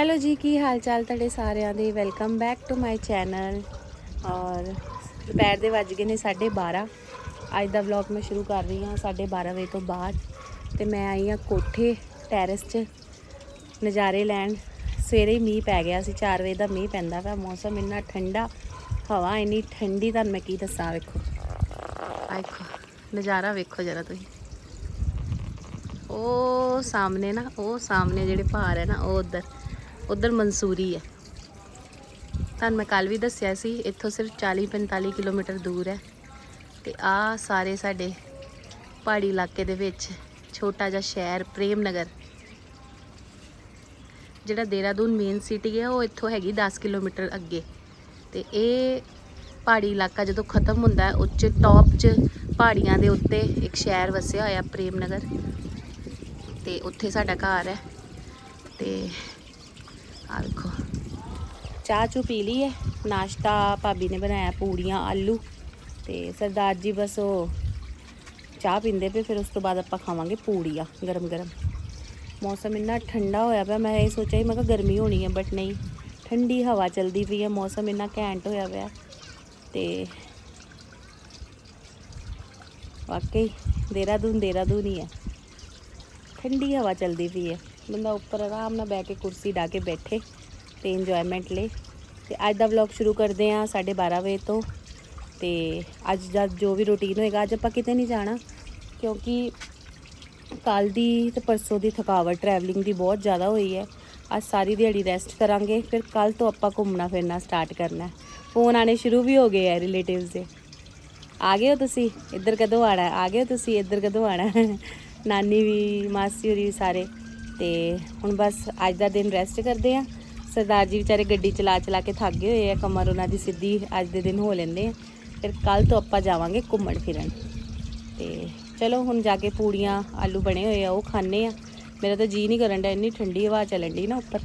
Hello ਜੀ, ਕੀ ਹਾਲ ਚਾਲ ਤੁਹਾਡੇ ਸਾਰਿਆਂ ਦੇ। Welcome back to my channel. ਔਰ ਦੁਪਹਿਰ ਦੇ ਵੱਜ ਗਏ ਨੇ 12:30। ਅੱਜ ਦਾ ਵਲੌਗ ਮੈਂ ਸ਼ੁਰੂ ਕਰ ਰਹੀ ਹਾਂ 12:30 ਵਜੇ ਤੋਂ ਬਾਅਦ। ਤੇ ਮੈਂ ਆਈ ਹਾਂ ਕੋਠੇ ਟੈਰਸ 'ਚ ਨਜ਼ਾਰੇ ਲੈਣ। ਸਵੇਰੇ ਹੀ ਮੀਂਹ ਪੈ ਗਿਆ ਸੀ, 4 ਵਜੇ ਦਾ ਮੀਂਹ ਪੈਂਦਾ ਪਿਆ। ਮੌਸਮ ਇੰਨਾ ਠੰਡਾ, ਹਵਾ ਇੰਨੀ ਠੰਡੀ, ਤੁਹਾਨੂੰ ਮੈਂ ਕੀ ਦੱਸਾਂ। ਵੇਖੋ ਵੇਖੋ ਨਜ਼ਾਰਾ, ਵੇਖੋ ਜਰਾ ਤੁਸੀਂ। ਉਹ ਸਾਹਮਣੇ ਨਾ, ਉਹ ਸਾਹਮਣੇ ਜਿਹੜੇ ਪਹਾੜ ਹੈ ਨਾ, ਉਹ ਉਧਰ ਮਨਸੂਰੀ ਹੈ। ਤੁਹਾਨੂੰ ਮੈਂ ਕੱਲ ਵੀ ਦੱਸਿਆ ਸੀ, ਇੱਥੋਂ ਸਿਰਫ 40-45 ਕਿਲੋਮੀਟਰ ਦੂਰ ਹੈ। ਤੇ ਆਹ ਸਾਰੇ ਸਾਡੇ ਪਹਾੜੀ ਇਲਾਕੇ ਦੇ ਵਿੱਚ ਛੋਟਾ ਜਿਹਾ ਸ਼ਹਿਰ ਪ੍ਰੇਮ ਨਗਰ, ਜਿਹੜਾ ਦੇਹਰਾਦੂਨ ਮੇਨ ਸਿਟੀ ਹੈ, ਉਹ ਇੱਥੋਂ ਹੈਗੀ 10 ਕਿਲੋਮੀਟਰ ਅੱਗੇ। ਤੇ ਇਹ ਪਹਾੜੀ ਇਲਾਕਾ ਜਦੋਂ ਖਤਮ ਹੁੰਦਾ ਹੈ, ਉੱਚ ਟੌਪ 'ਚ ਪਹਾੜੀਆਂ ਦੇ ਉੱਤੇ ਇੱਕ ਸ਼ਹਿਰ ਵਸਿਆ ਹੋਇਆ ਪ੍ਰੇਮ ਨਗਰ। ਤੇ ਉੱਥੇ ਸਾਡਾ ਘਰ ਹੈ। ਤੇ ਆ ਵੇਖੋ, ਚਾਹ ਚੂ ਪੀ ਲਈ ਹੈ। ਨਾਸ਼ਤਾ ਭਾਬੀ ਨੇ ਬਣਾਇਆ ਪੂੜੀਆਂ ਆਲੂ। ਤੇ ਸਰਦਾਰ ਜੀ ਬਸ ਉਹ ਚਾਹ ਪੀਂਦੇ ਪਏ, ਫਿਰ ਉਸ ਤੋਂ ਬਾਅਦ ਆਪਾਂ ਖਾਵਾਂਗੇ ਪੂੜੀਆਂ ਗਰਮ ਗਰਮ। ਮੌਸਮ ਇੰਨਾ ਠੰਡਾ ਹੋਇਆ ਪਿਆ, ਮੈਂ ਇਹ ਸੋਚਿਆ ਸੀ ਮੈਂ ਕਿਹਾ ਗਰਮੀ ਹੋਣੀ ਹੈ, ਬਟ ਨਹੀਂ, ਠੰਡੀ ਹਵਾ ਚੱਲਦੀ ਪਈ ਹੈ। ਮੌਸਮ ਇੰਨਾ ਘੈਂਟ ਹੋਇਆ ਪਿਆ। ਤੇ ਵਾਕਈ ਦੇਹਰਾਦੂਨ ਹੀ ਹੈ। ਠੰਡੀ ਹਵਾ ਚੱਲਦੀ ਪਈ ਹੈ, ਬੰਦਾ ਉੱਪਰ ਆਰਾਮ ਨਾਲ ਬਹਿ ਕੇ ਕੁਰਸੀ ਢਾ ਕੇ ਬੈਠੇ ਤੇ ਇੰਜੋਇਮੈਂਟ ਲੇ। ਤੇ ਅੱਜ ਦਾ ਵਲੌਗ ਸ਼ੁਰੂ ਕਰਦੇ ਹਾਂ 12:30 ਵਜੇ ਤੋਂ। ਤੇ ਅੱਜ ਦਾ ਜੋ ਵੀ ਰੂਟੀਨ ਹੋਏਗਾ, ਅੱਜ ਆਪਾਂ ਕਿਤੇ ਨਹੀਂ ਜਾਣਾ ਕਿਉਂਕਿ ਕੱਲ੍ਹ ਦੀ ਤੇ ਪਰਸੋਂ ਦੀ ਥਕਾਵਟ ਟਰੈਵਲਿੰਗ ਦੀ ਬਹੁਤ ਜ਼ਿਆਦਾ ਹੋਈ ਹੈ। ਅੱਜ ਸਾਰੀ ਦਿਹਾੜੀ ਰੈਸਟ ਕਰਾਂਗੇ, ਫਿਰ ਕੱਲ੍ਹ ਤੋਂ ਆਪਾਂ ਘੁੰਮਣਾ ਫਿਰਨਾ ਸਟਾਰਟ ਕਰਨਾ। ਫੋਨ ਆਉਣੇ ਸ਼ੁਰੂ ਵੀ ਹੋ ਗਏ ਹੈ ਰਿਲੇਟਿਵਸ ਦੇ। ਆ ਗਏ ਹੋ ਤੁਸੀਂ, ਇੱਧਰ ਕਦੋਂ ਆਉਣਾ? ਆ ਗਏ ਹੋ ਤੁਸੀਂ, ਇੱਧਰ ਕਦੋਂ ਆਉਣਾ? ਨਾਨੀ ਵੀ, ਮਾਸੀ ਹੋਰੀ ਵੀ ਸਾਰੇ। ਤੇ ਹੁਣ ਬਸ ਅੱਜ ਦਾ ਦਿਨ ਰੈਸਟ ਕਰਦੇ ਆ। ਸਰਦਾਰ ਜੀ ਵਿਚਾਰੇ ਗੱਡੀ ਚਲਾ ਕੇ ਥੱਕ ਗਏ ਹੋਏ ਆ, ਕਮਰ ਉਹਨਾਂ ਦੀ ਸਿੱਧੀ ਅੱਜ ਦੇ ਦਿਨ ਹੋ ਲੈਂਦੇ ਆ। ਫਿਰ ਕੱਲ੍ਹ ਤੋਂ ਆਪਾਂ ਜਾਵਾਂਗੇ ਘੁੰਮਣ ਫਿਰਨ। ਤੇ ਚਲੋ ਹੁਣ ਜਾ ਕੇ ਪੂੜੀਆਂ ਆਲੂ ਬਣੇ ਹੋਏ ਆ, ਉਹ ਖਾਂਦੇ ਆ। ਮੇਰਾ ਤਾਂ ਜੀ ਨਹੀਂ ਕਰਨ ਡਿਆ, ਇੰਨੀ ਠੰਡੀ ਹਵਾ ਚੱਲਣ ਡੀ ਨਾ ਉੱਪਰ।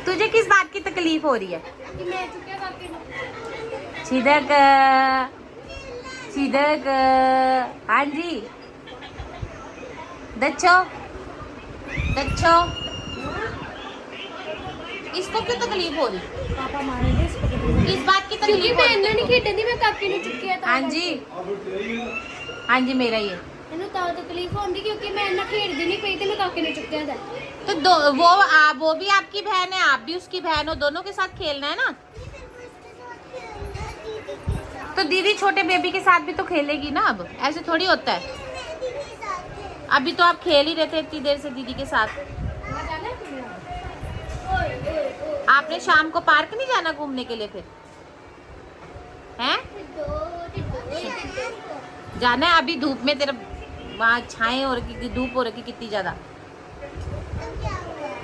तुझे किस बात की तकलीफ हो रही है? छिदक छिदक, हाँ जी दच्छो दच्छो, इसको क्यों तकलीफ हो रही? पापा मारेंगे इसको। किस बात की तकलीफ? क्योंकि मैं इन्ना नहीं खेडन दी, मैं काके ने चुक्किया था। हाँ जी हाँ जी, मेरा ही है। ਇਹਨੂੰ ਤਾਂ तकलीफ होंदी क्योंकि मैं इन्ना खेडदी नहीं पई ते मैं काके ने चुक्किया था। तो वो भी आपकी बहन है, आप भी उसकी बहन हो, दोनों के साथ खेलना है ना। तो दीदी छोटे बेबी के साथ भी तो खेलेगी ना। अब ऐसे थोड़ी होता है। अभी तो आप खेल ही रहे थे इतनी देर से दीदी के साथ। आपने शाम को पार्क नहीं जाना घूमने के लिए? फिर हैं जाना है? अभी धूप में तेरा वहाँ छाए हो रखी, धूप हो रखी कितनी ज्यादा,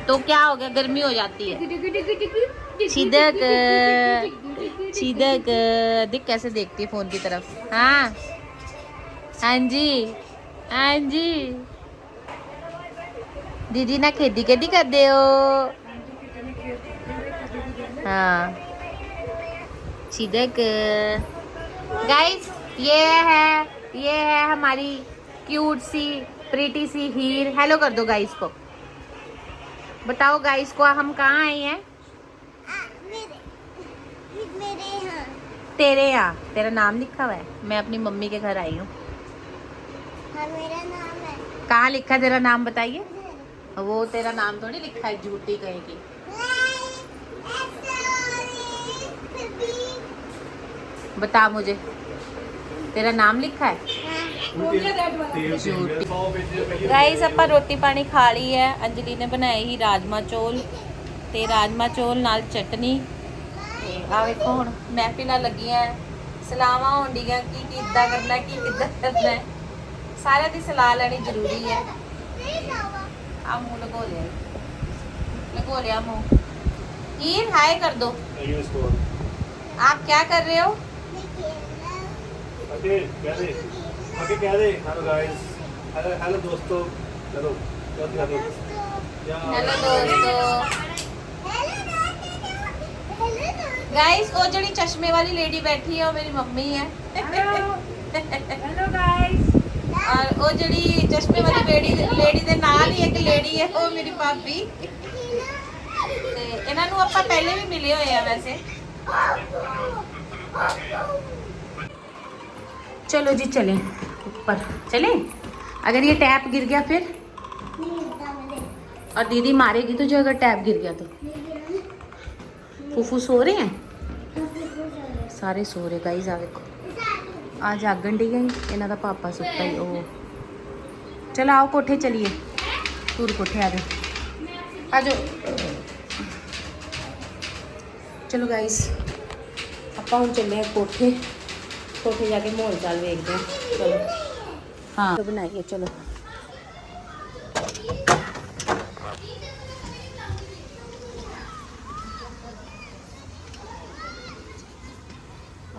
तो क्या हो गया, गर्मी हो जाती है। छिदक छिदक, देख कैसे देखती है फोन की तरफ। हाँ हाँ जी हाँ जी, दीदी ना खेदी कर दे हो। हाँ छिदक। गाइस ये है हमारी क्यूट सी प्रीटी सी हीर। हेलो कर दो गाइस को, बताओ गाइस को हम कहाँ आए हैं? मेरे यहाँ। तेरे यहाँ? तेरा नाम लिखा हुआ है? मैं अपनी मम्मी के घर आई हूँ। हाँ, मेरा नाम है। कहाँ लिखा है तेरा नाम, बताइए। वो तेरा नाम थोड़ी लिखा है, झूठी कहेगी। बता मुझे, तेरा नाम लिखा है? गाइस ਆਪਾਂ ਰੋਟੀ ਪਾਣੀ ਖਾ ਲਈ ਹੈ। ਅੰਜਲੀ ਨੇ ਬਣਾਏ ਹੀ ਰਾਜਮਾ ਚੌਲ, ਤੇ ਰਾਜਮਾ ਚੌਲ ਨਾਲ ਚਟਨੀ। ਤੇ ਆ ਵੇਖੋ ਹੁਣ ਮਹਿਫਿਲਾਂ ਲੱਗੀਆਂ, ਸਲਾਹਾਂ ਹੁੰਦੀਆਂ ਕੀ ਕਿੱਦਾਂ ਕਰਨਾ, ਕੀ ਕਿੱਦਾਂ ਕਰਨਾ ਹੈ। ਸਾਰਿਆਂ ਦੀ ਸਲਾਹ ਲੈਣੀ ਜ਼ਰੂਰੀ ਹੈ। ਆ ਮੂੰਹ ਲਗੋ ਲਿਆ मुंह। हीर हाय कर दो। आप क्या कर रहे हो? आगे कह दे हेलो गाइस, हेलो दोस्तों, हेलो हेलो दोस्तों। गाइस वो जड़ी चश्मे वाली लेडी बैठी है वो मेरी मम्मी है। Hello guys. और वो जड़ी चश्मे वाली लेडी दे नाल ही एक लेडी है, वो मेरी भाभी। ਇਹਨਾਂ ਨੂੰ ਆਪਾਂ ਪਹਿਲੇ ਵੀ ਮਿਲੇ ਹੋਏ ਆ ਵੈਸੇ। चलो जी चलें ऊपर चलें। अगर ये टैप गिर गया फिर, और दीदी मारेगी तुझे अगर टैप गिर गया तो। फूफू सो रहे हैं, सारे सो रहे गाइस। आ देखो आ जागन डी गई, इन्हों का पापा सुता ही। ओ चलो आओ कोठे चलिए, टूर कोठे आ जाओ। चलो गाइस आप हम चले कोठे, कोठे जाके माहौल चाल देखते हैं। चलो हाँ तो बनाइए चलो।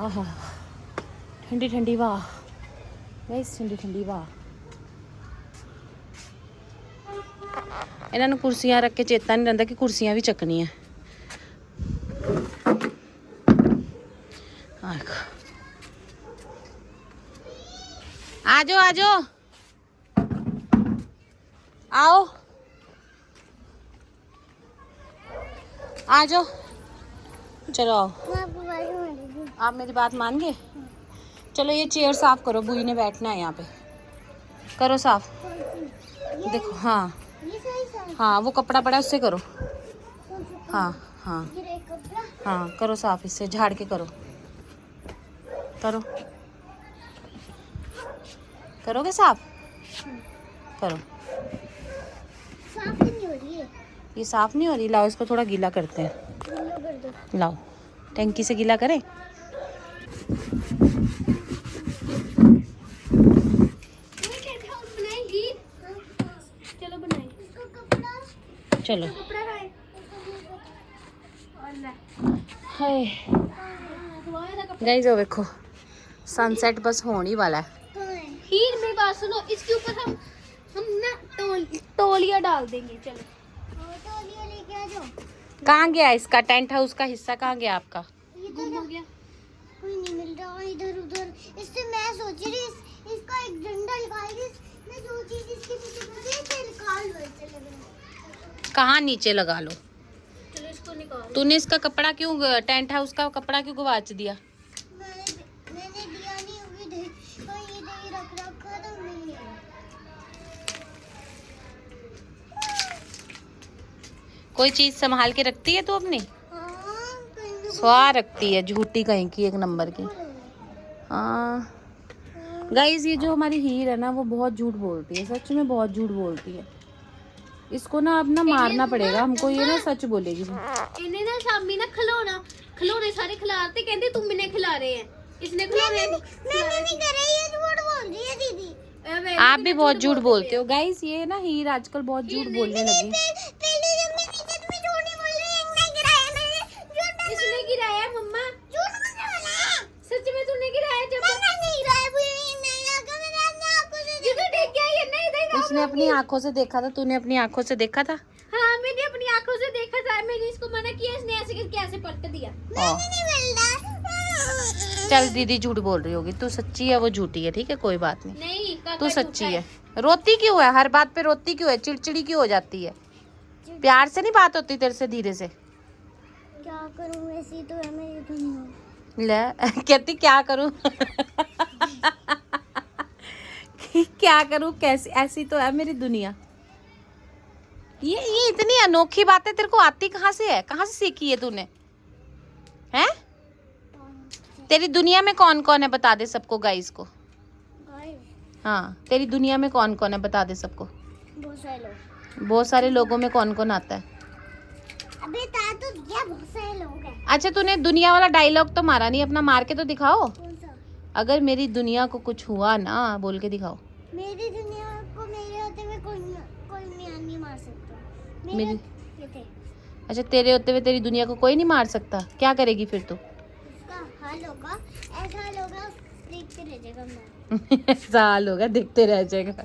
आहा ठंडी ठंडी वाह गाइस, ठंडी ठंडी वाह। इन्होंने कुर्सियां रख के चेता नहीं रहता कि कुर्सियां भी चकनी है। आ जाओ आ जाओ, आओ आ जाओ, चलो आओ। आप मेरी बात मान गए? चलो ये चेयर साफ करो, बुई ने बैठना है यहाँ पे। करो साफ, देखो हाँ हाँ वो कपड़ा पड़ा है उससे करो। हाँ हाँ हाँ करो साफ, इससे झाड़ के करो। करो करोगे साफ? करो। साफ नहीं हो रही है ये, साफ नहीं हो रही। लाओ इसको थोड़ा गीला करते हैं, लाओ टैंकी से गीला करें। चलो बनाएंगे चलो कपड़ा हाय गाइस, वो देखो सनसेट बस होने ही वाला है। हीर मेरी बात सुनो, इसके ऊपर हम ना तौलिया डाल देंगे। चलो तौलिया लेके आ जाओ। कहाँ गया इसका टेंट हाउस का हिस्सा? कहाँ गया आपका? ये तो हो गया, कोई नहीं मिल रहा इधर उधर। इससे मैं सोच रही इसका एक डंडा निकाल, मैं सोची इसके पीछे निकाल लो। कहाँ नीचे लगा लो। चलो इसको निकाल। तूने इसका कपड़ा क्यों, टेंट हाउस का कपड़ा क्यों गवाच दिया? मैंने दिया नहीं, अभी कहीं इधर रख रखा तो नहीं है। कोई चीज संभाल के रखती है तू अपनी? हाँ कहीं स्वा रखती है, झूठी कहीं की, एक नंबर की। हाँ गाइस, ये जो हमारी हीर है ना वो बहुत झूठ बोलती है, सच में बहुत झूठ बोलती है। इसको ना अब ना मारना पड़ेगा हमको, ये ना सच बोलेगी। इन्हें ना शामी ना खिलौने सारे खिलाते, कहते तुम इन्हें खिला रहे हैं। इसने खिलौने मैंने नहीं करे, ये झूठ बोल रही है दीदी। आप भी बहुत झूठ बोलते हो गाइस। ये ना हीर आजकल बहुत झूठ बोलने लगी। पहले जब मैं नीचे तो मैं झूठ नहीं बोल रही, नहीं गिराया मैंने। इसने गिराया मम्मा, झूठ मत बोला। सच में तूने गिराया? जब मैंने नहीं गिराया, नहीं लगा, मैंने अपनी आंखों से जिधर देख गया ये नहीं देखा। उसने अपनी आंखों से देखा था, तूने अपनी आंखों से देखा था? हाँ मैंने अपनी आंखों से देखा था। मैंने इसको मना किया, इसने ऐसे करके ऐसे पलट दिया। मैंने नहीं मिलता। चल दीदी झूठ बोल रही होगी, तू सच्ची है वो झूठी है, ठीक है कोई बात नहीं। नहीं तू सच्ची है। रोती क्यों है? हर बात पे रोती क्यों है? चिड़चिड़ी क्यों हो जाती है? प्यार से नहीं बात होती तेरे से, धीरे से। क्या करूं, ऐसी तो है मेरी दुनिया। ले कहती क्या करूं क्या करूं, कैसी ऐसी तो है मेरी दुनिया। ये इतनी अनोखी बातें तेरे को आती कहाँ से है? कहाँ से सीखी है तूने? हैं? तेरी दुनिया में कौन कौन है बता दे सबको, गाइस को। हाँ तेरी दुनिया में कौन कौन है बता दे सबको। बहुत सारे लोग। बहुत सारे लोगों में कौन कौन आता है? अबे ता तो क्या, बहुत सारे लोग हैं। अच्छा तूने दुनिया वाला डायलॉग तो मारा नहीं, अपना मार के तो दिखाओ। कौन सा? अगर मेरी दुनिया को कुछ हुआ ना, बोल के दिखाओ। मेरी दुनिया को मेरे होते हुए कोई नहीं मार सकता। मेरी ये थे। अच्छा तेरे होते हुए तेरी दुनिया को कोई नहीं मार सकता, क्या करेगी फिर तू? इसका हाल होगा, ऐसा हाल होगा, देखते रह जाएगा मैं। साल होगा देखते रह जाएगा।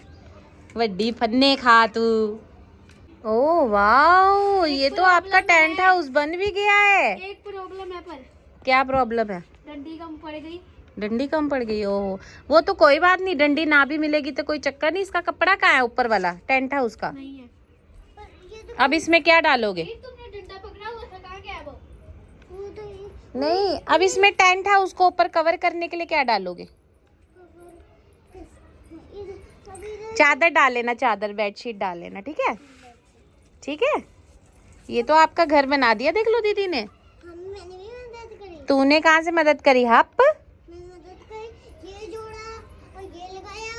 वड्डी फन्ने खा तू। ओ वाओ, ये तो आपका टेंट हाउस बन भी गया है। एक प्रॉब्लम है, पर क्या प्रॉब्लम है? डंडी कम पड़ गई। डंडी कम पड़ गई? ओ वो तो कोई बात नहीं, डंडी ना भी मिलेगी तो कोई चक्कर नहीं। इसका कपड़ा कहाँ है ऊपर वाला टेंट हाउस का? नहीं है। पर ये तो अब इसमें क्या डालोगे? तुमने डंडा पकड़ा हुआ था वो तो नहीं, अब इसमें टेंट है, उसको ऊपर कवर करने के लिए क्या डालोगे? चादर डाल लेना, चादर बेडशीट डाल लेना, ठीक है? ठीक है। ये तो आपका घर बना दिया, देख लो दीदी ने। मैंने भी मदद करी। तूने कहाँ से मदद करी? हप मैंने मदद करी, ये जोड़ा और ये लगाया,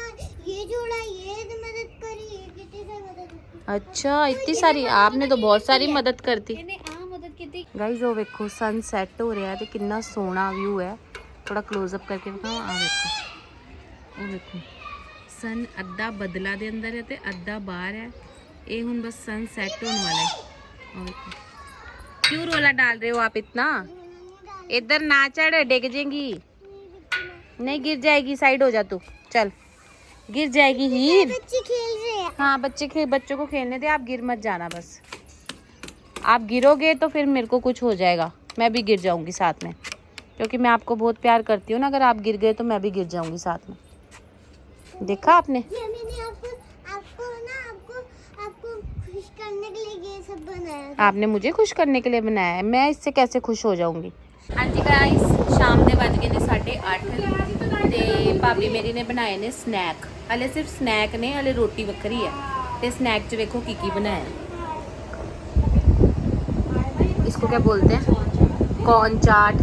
ये जोड़ा, ये तो मदद करी, ये कितनी सारी मदद की। अच्छा, इतनी सारी? आपने तो बहुत सारी मदद करती। मैंने मदद की थी। गाइस वो देखो सन सेट हो रहा है ਤੇ ਕਿੰਨਾ ਸੋਹਣਾ व्यू है। थोड़ा क्लोज अप करके दिखाओ। आ देखो, ਉਹ ਦੇਖੋ सन ਅੱਧਾ ਬਦਲਾ ਦੇ ਅੰਦਰ ਹੈ ਤੇ ਅੱਧਾ ਬਾਹਰ ਹੈ। ਇਹ ਹੁਣ बस सन सेट होने वाला है। और देखो, क्यों रोला डाल रहे हो आप इतना? इधर ना चढ़, डिग जाएगी। नहीं गिर जाएगी, साइड हो जा तू। चल, गिर जाएगी हीर। बच्चे खेल रहे हैं। हाँ बच्चों को खेलने दे, आप गिर मत जाना बस। आप गिरोगे तो फिर मेरे को कुछ हो जाएगा, मैं भी गिर जाऊंगी साथ में, क्योंकि मैं आपको बहुत प्यार करती हूँ ना। अगर आप गिर गए तो मैं भी गिर जाऊंगी साथ में। देखा आपने? ये मैंने आपको खुश करने के लिए ये सब बनाया था। आपने मुझे खुश करने के लिए बनाया है, मैं इससे कैसे खुश हो जाऊंगी? हाँ जी गाइस, शाम ਦੇ ਵੱਜ ਗਏ ਨੇ 8:30 ਤੇ ਭਾਬੀ ਮੇਰੀ ਨੇ ਬਣਾਏ ਨੇ ਸਨੈਕ। ਹਲੇ ਸਿਰਫ ਸਨੈਕ ਨੇ, ਹਲੇ ਰੋਟੀ ਵੱਖਰੀ ਹੈ। ਤੇ ਸਨੈਕ 'ਚ ਵੇਖੋ ਕੀ ਬਣਾਇਆ। इसको क्या बोलते हैं? कॉर्न चाट,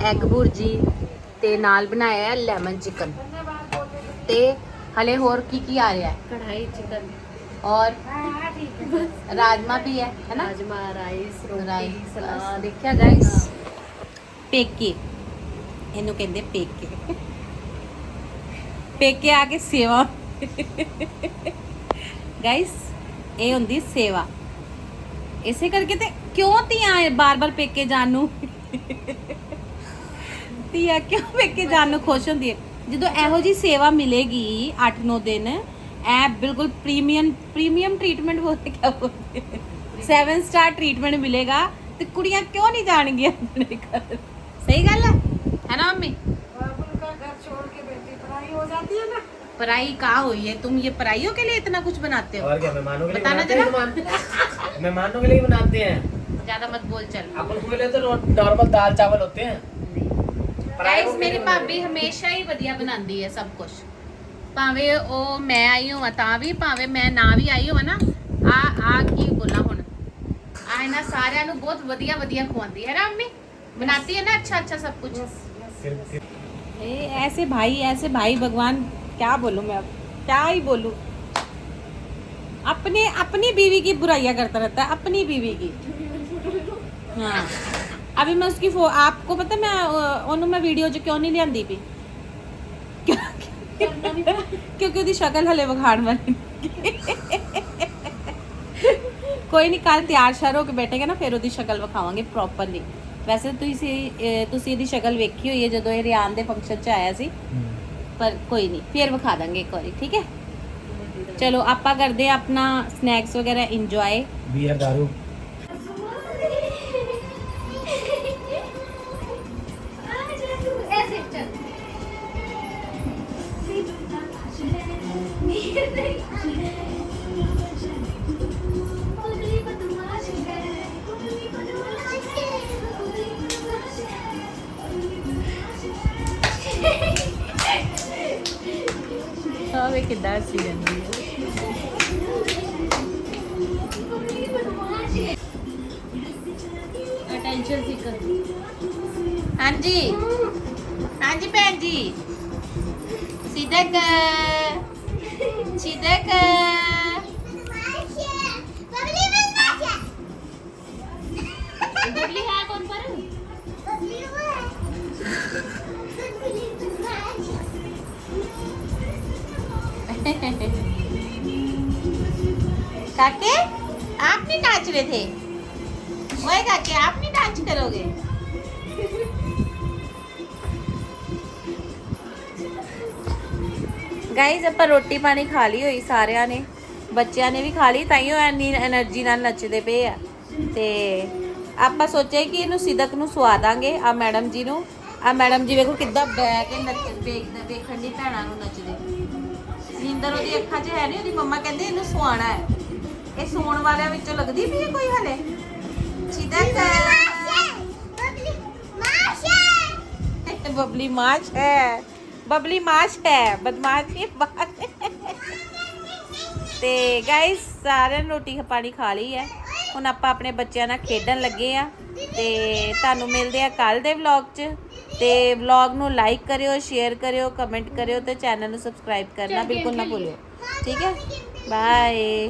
एग भुर्जी ते नाल बनाया है लेमन चिकन ते हले होर की आ रहा है? कढ़ाई चिकन और राजमा भी है ना? राजमा, राइस, रोटी, सलाद। देखिया गाइस, पेके इन्हों कहते पेके पेके आके सेवा गाइस, ये होंदी सेवा। इसे करके ते क्यों ਧੀਆਂ बार बार पेके जान नूं ਧੀਆਂ क्यों पेके जान नूं खुश होंदी है? ਜਦੋਂ ਇਹੋ ਜੀ ਸੇਵਾ ਮਿਲੇਗੀ 8-9 ਦਿਨ, ਐ ਬਿਲਕੁਲ ਪ੍ਰੀਮੀਅਮ ਟ੍ਰੀਟਮੈਂਟ ਬੋਲਦੇ, क्या बोलते हैं, 7 स्टार ट्रीटमेंट मिलेगा, ਤੇ ਕੁੜੀਆਂ क्यों नहीं ਜਾਣਗੀਆਂ ਆਪਣੇ ਘਰ? सही गल है ना मम्मी? पराई कहाँ हुई है? तुम ये पराइयों के लिए इतना कुछ बनाते हो? और क्या मेहमानों के लिए बताना बनाते जरा। हैं? मेहमानों के लिए ही बनाते हैं। ज्यादा मत बोल चल। अपन के लिए तो नॉर्मल दाल चावल होते हैं। गाइस मेरी भाभी हमेशा ही ਵਧੀਆ ਬਣਾਉਂਦੀ ਹੈ ਸਭ ਕੁਝ, ਭਾਵੇਂ ਉਹ ਮੈਂ ਆਈ ਹੋਵਾਂ ਤਾਂ ਵੀ, ਭਾਵੇਂ ਮੈਂ ਨਾ ਵੀ ਆਈ ਹੋਵਾਂ ਨਾ। ਆ ਕੀ ਬੋਲਾਂ ਹੁਣ, ਆ ਇਹਨਾਂ ਸਾਰਿਆਂ ਨੂੰ ਬਹੁਤ ਵਧੀਆ ਖਵਾਉਂਦੀ ਹੈ ਨਾ ਮੰਮੀ? बनाती है ना अच्छा सब कुछ। ऐसे भाई भगवान, क्या बोलूं मैं अब, क्या ही बोलूं। अपनी बीवी की बुराइयां करता रहता है, अपनी बीवी की। हाँ, अभी मैं उसकी आपको पता मैं ਉਹਨੂੰ मैं वीडियो च क्यों नहीं लियांदी पई? क्योंकि ਉਹਦੀ शक्ल हले विखाण वाली। कोई नहीं, कल ਤਿਆਰ ਸ਼ਰ ਹੋ ਕੇ ਬੈਠੇਗਾ ਨਾ, ਫਿਰ ਉਹਦੀ ਸ਼ਕਲ ਵਿਖਾਵਾਂਗੇ ਪ੍ਰੋਪਰਲੀ। ਵੈਸੇ ਤੁਸੀਂ ਇਹਦੀ ਸ਼ਕਲ ਵੇਖੀ ਹੋਈ ਹੈ ਜਦੋਂ ਇਹ ਰਿਆਨ ਦੇ ਫੰਕਸ਼ਨ 'ਚ ਆਇਆ ਸੀ, ਪਰ ਕੋਈ ਨਹੀਂ, ਫਿਰ ਵਿਖਾ ਦਾਂਗੇ ਇੱਕ ਵਾਰੀ, ਠੀਕ ਹੈ? ਚਲੋ ਆਪਾਂ ਕਰਦੇ ਆ ਆਪਣਾ ਸਨੈਕਸ ਵਗੈਰਾ ਇੰਜੋਏ। बियर दारू ऐसे चल। ਵੇ ਕਿੱਦਾਂ ਹੱਸੀ ਜਾਂਦੀ ਹੈ। Attention seeker. ਹਾਂਜੀ ਹਾਂਜੀ ਭੈਣ ਜੀ, ਸਿਦਕ बबली है कौन पर? काके आप नहीं नाच रहे थे? ओए काके आप नहीं नाच करोगे? गाइस ਆਪਾਂ ਰੋਟੀ ਪਾਣੀ ਖਾ ਲਈ ਹੋਈ ਸਾਰਿਆਂ ਨੇ, ਬੱਚਿਆਂ ਨੇ ਵੀ ਖਾ ਲਈ, ਤਾਈਓ ਐਨੀ એનર્ਜੀ ਨਾਲ ਨੱਚਦੇ ਪਏ ਆ। ਤੇ ਆਪਾਂ ਸੋਚਿਆ ਕਿ ਇਹਨੂੰ ਸਿਦਕ ਨੂੰ ਸਵਾ ਦਾਂਗੇ, ਆ ਮੈਡਮ ਜੀ ਨੂੰ। ਆ ਮੈਡਮ ਜੀ ਵੇਖੋ ਕਿੱਦਾਂ ਬੈ ਕੇ ਵੇਖਣ ਦੀ ਭੈਣਾਂ ਨੂੰ ਨੱਚਦੇ। ਨੀਂਦਰ ਉਹਦੀ ਅੱਖਾਂ 'ਚ ਹੈ ਨਹੀਂ, ਉਹਦੀ ਮੰਮਾ ਕਹਿੰਦੇ ਇਹਨੂੰ ਸਵਾਣਾ ਹੈ। ਇਹ ਸੌਣ ਵਾਲਿਆਂ ਵਿੱਚੋਂ ਲੱਗਦੀ ਵੀ ਹੈ ਕੋਈ ਹਲੇ? ਸਿਦਕ बबली माश है, बबली माश है, बदमाश ये बात। ਤੇ ਗਾਇਸ ਸਾਰਿਆਂ ਨੇ ਰੋਟੀ ਪਾਣੀ ਖਾ ਲਈ ਹੈ। ਹੁਣ ਆਪਾਂ ਆਪਣੇ ਬੱਚਿਆਂ ਨਾਲ ਖੇਡਣ ਲੱਗੇ ਆ ਤੇ ਤੁਹਾਨੂੰ ਮਿਲਦੇ ਆ ਕੱਲ ਦੇ ਵਲੌਗ 'ਚ। ਤੇ ਵਲੌਗ ਨੂੰ ਲਾਈਕ ਕਰਿਓ, ਸ਼ੇਅਰ ਕਰਿਓ, ਕਮੈਂਟ ਕਰਿਓ ਤੇ ਚੈਨਲ ਨੂੰ ਸਬਸਕ੍ਰਾਈਬ ਕਰਨਾ ਬਿਲਕੁਲ ਨਾ ਭੁੱਲਿਓ। ਠੀਕ ਹੈ, ਬਾਏ।